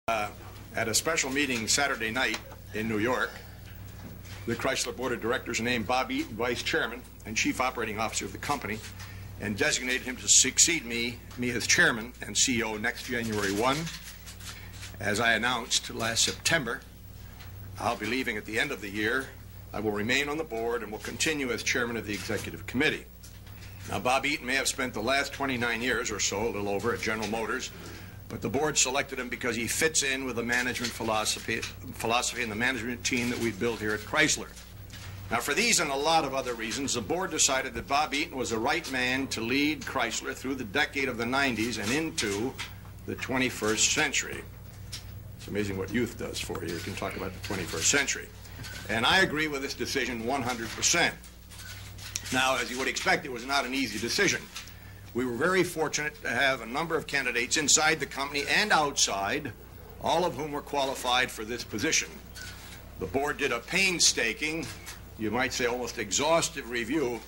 At a special meeting Saturday night in New York, the Chrysler Board of Directors named Bob Eaton Vice Chairman and Chief Operating Officer of the company and designated him to succeed me as Chairman and CEO next January 1. As I announced last September, I'll be leaving at the end of the year. I will remain on the board and will continue as Chairman of the Executive Committee. Now, Bob Eaton may have spent the last 29 years or so, a little over, at General Motors, but the board selected him because he fits in with the management philosophy and the management team that we've built here at Chrysler. Now, for these and a lot of other reasons, the board decided that Bob Eaton was the right man to lead Chrysler through the decade of the 90s and into the 21st century. It's amazing what youth does for you. You can talk about the 21st century. And I agree with this decision 100%. Now, as you would expect, it was not an easy decision. We were very fortunate to have a number of candidates inside the company and outside, all of whom were qualified for this position. The board did a painstaking, you might say almost exhaustive review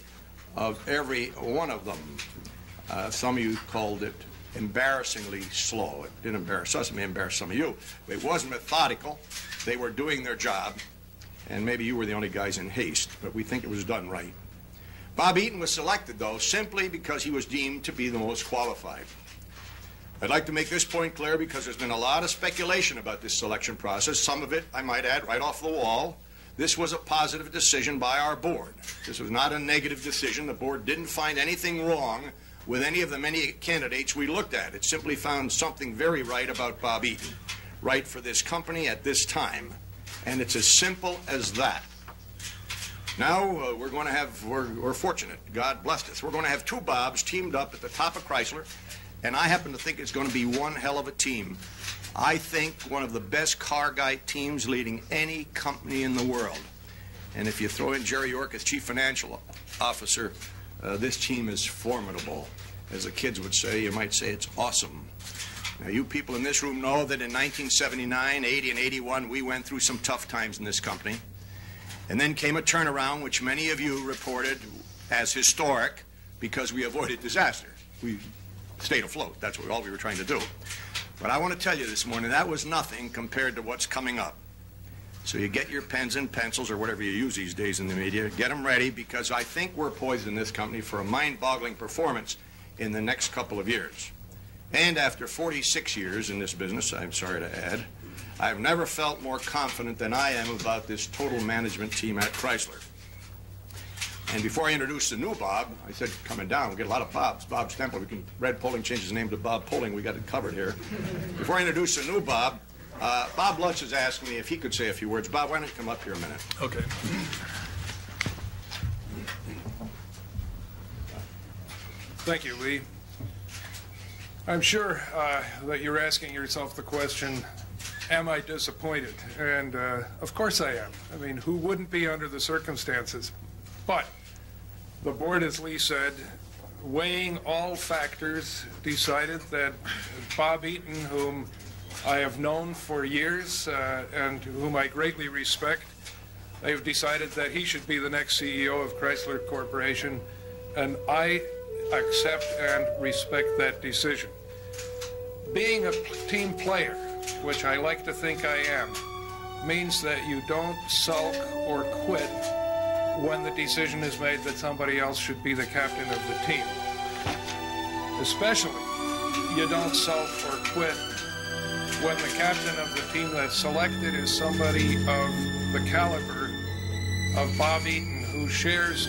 of every one of them. Some of you called it embarrassingly slow. It didn't embarrass us, it may embarrass some of you. It wasn't methodical. They were doing their job, and maybe you were the only guys in haste, but we think it was done right. Bob Eaton was selected, though, simply because he was deemed to be the most qualified. I'd like to make this point clear because there's been a lot of speculation about this selection process, some of it, I might add, right off the wall. This was a positive decision by our board. This was not a negative decision. The board didn't find anything wrong with any of the many candidates we looked at. It simply found something very right about Bob Eaton, right for this company at this time. And it's as simple as that. Now, we're going to have, we're fortunate, God blessed us. We're going to have two Bobs teamed up at the top of Chrysler, and I happen to think it's going to be one hell of a team. I think one of the best car guy teams leading any company in the world. And if you throw in Jerry York as Chief Financial Officer, this team is formidable. As the kids would say, you might say it's awesome. Now, you people in this room know that in 1979, 80, and 81, we went through some tough times in this company. And then came a turnaround, which many of you reported as historic because we avoided disaster. We stayed afloat. That's all we were trying to do. But I want to tell you this morning, that was nothing compared to what's coming up. So you get your pens and pencils or whatever you use these days in the media, get them ready because I think we're poised in this company for a mind-boggling performance in the next couple of years. And after 46 years in this business, I'm sorry to add, I've never felt more confident than I am about this total management team at Chrysler. And before I introduce the new Bob, I said coming down, we get a lot of Bobs. Bob Stempel, Red Poling changed his name to Bob Poling. We got it covered here. Before I introduce the new Bob, Bob Lutz has asked me if he could say a few words. Bob, why don't you come up here a minute? Okay. Thank you, Lee. I'm sure that you're asking yourself the question, am I disappointed? And of course I am. I mean, who wouldn't be under the circumstances? But the board, as Lee said, weighing all factors, decided that Bob Eaton, whom I have known for years and whom I greatly respect, they've decided that he should be the next CEO of Chrysler Corporation, and I accept and respect that decision. Being a team player, which I like to think I am, means that you don't sulk or quit when the decision is made that somebody else should be the captain of the team. Especially, you don't sulk or quit when the captain of the team that's selected is somebody of the caliber of Bob Eaton, who shares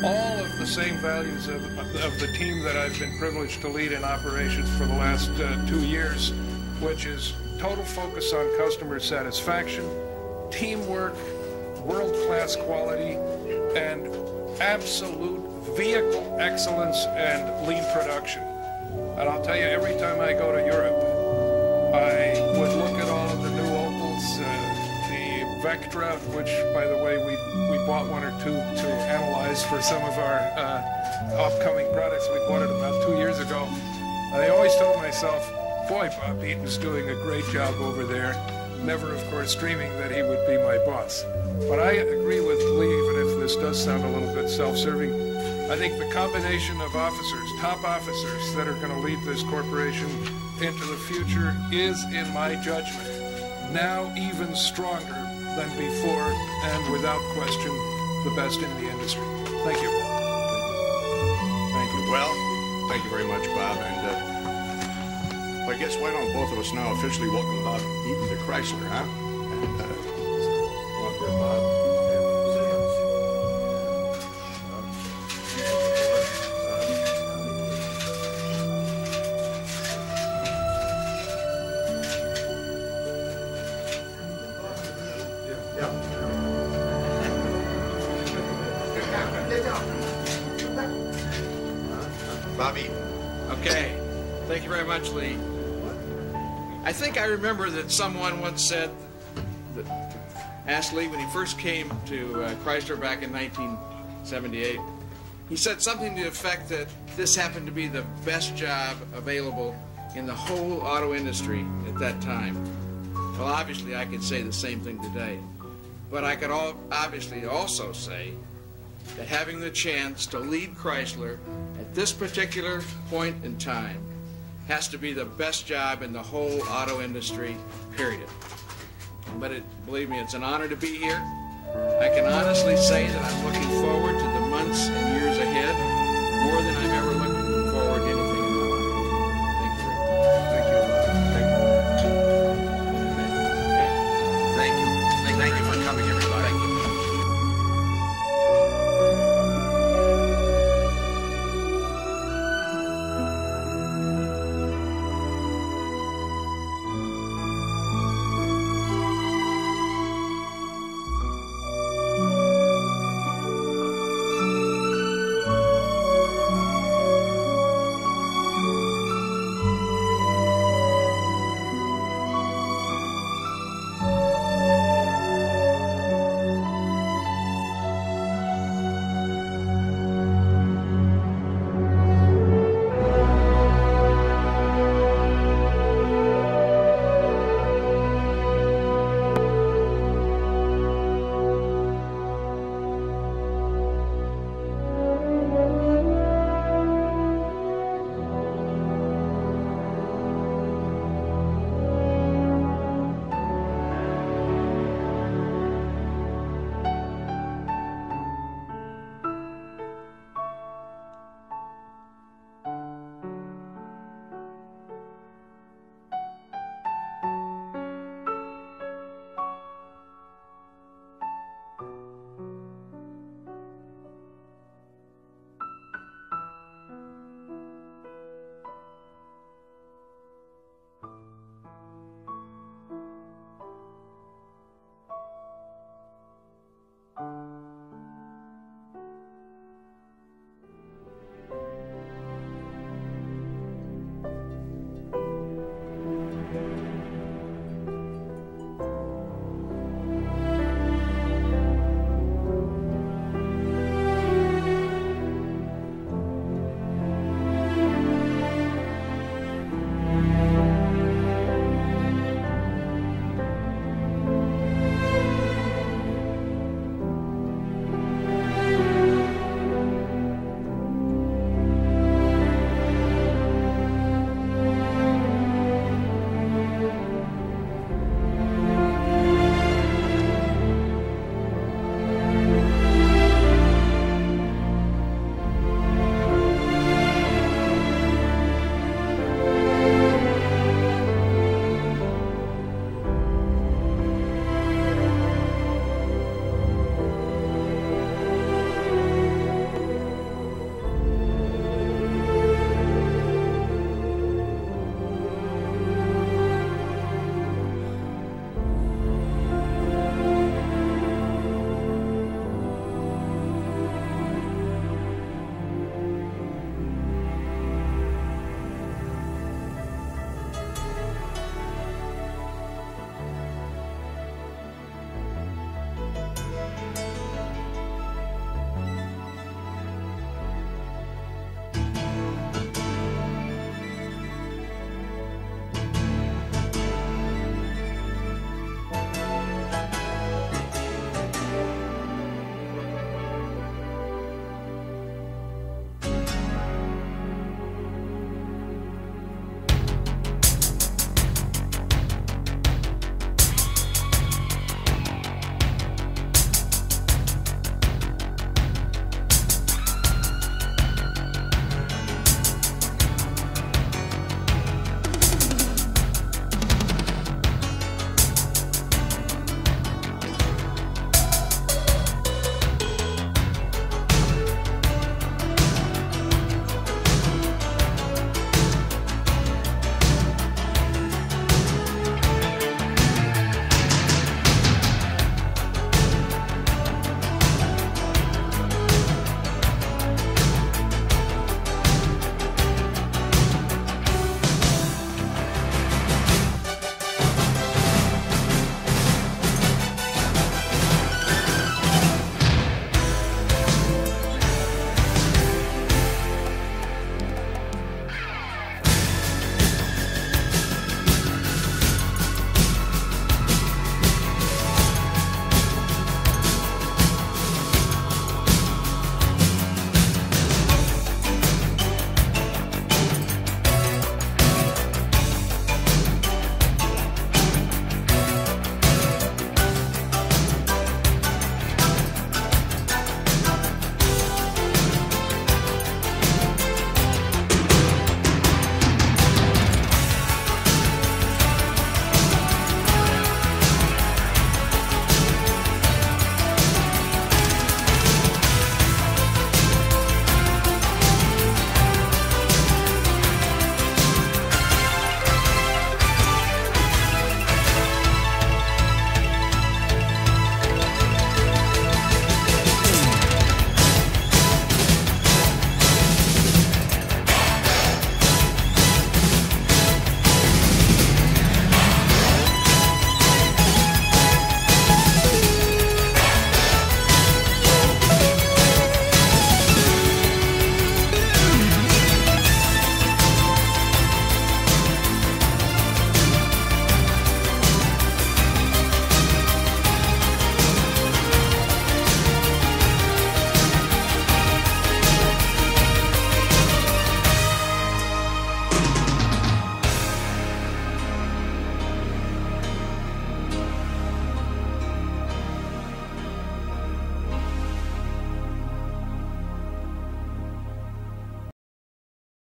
all of the same values of the team that I've been privileged to lead in operations for the last 2 years, which is total focus on customer satisfaction, teamwork, world-class quality, and absolute vehicle excellence and lean production. And I'll tell you, every time I go to Europe, I would look at all of the new Opels, the Vectra, which, by the way, we bought one or two to analyze for some of our upcoming products. We bought it about 2 years ago. I always told myself, boy, Bob Eaton's doing a great job over there. Never, of course, dreaming that he would be my boss. But I agree with Lee, even if this does sound a little bit self-serving. I think the combination of officers, top officers, that are going to lead this corporation into the future is, in my judgment, now even stronger than before, and without question, the best in the industry. Thank you. Thank you. Well, thank you very much, Bob. And I guess why don't both of us now officially welcome Bob Eaton to Chrysler, huh? And, come up here, Bob. Bobby. Okay. Thank you very much, Lee. I think I remember that someone once said, asked Lee when he first came to Chrysler back in 1978, he said something to the effect that this happened to be the best job available in the whole auto industry at that time. Well, obviously I could say the same thing today, but I could obviously also say that having the chance to lead Chrysler at this particular point in time has to be the best job in the whole auto industry, period. But believe me, it's an honor to be here. I can honestly say that I'm looking forward to the months and years ahead more than I'm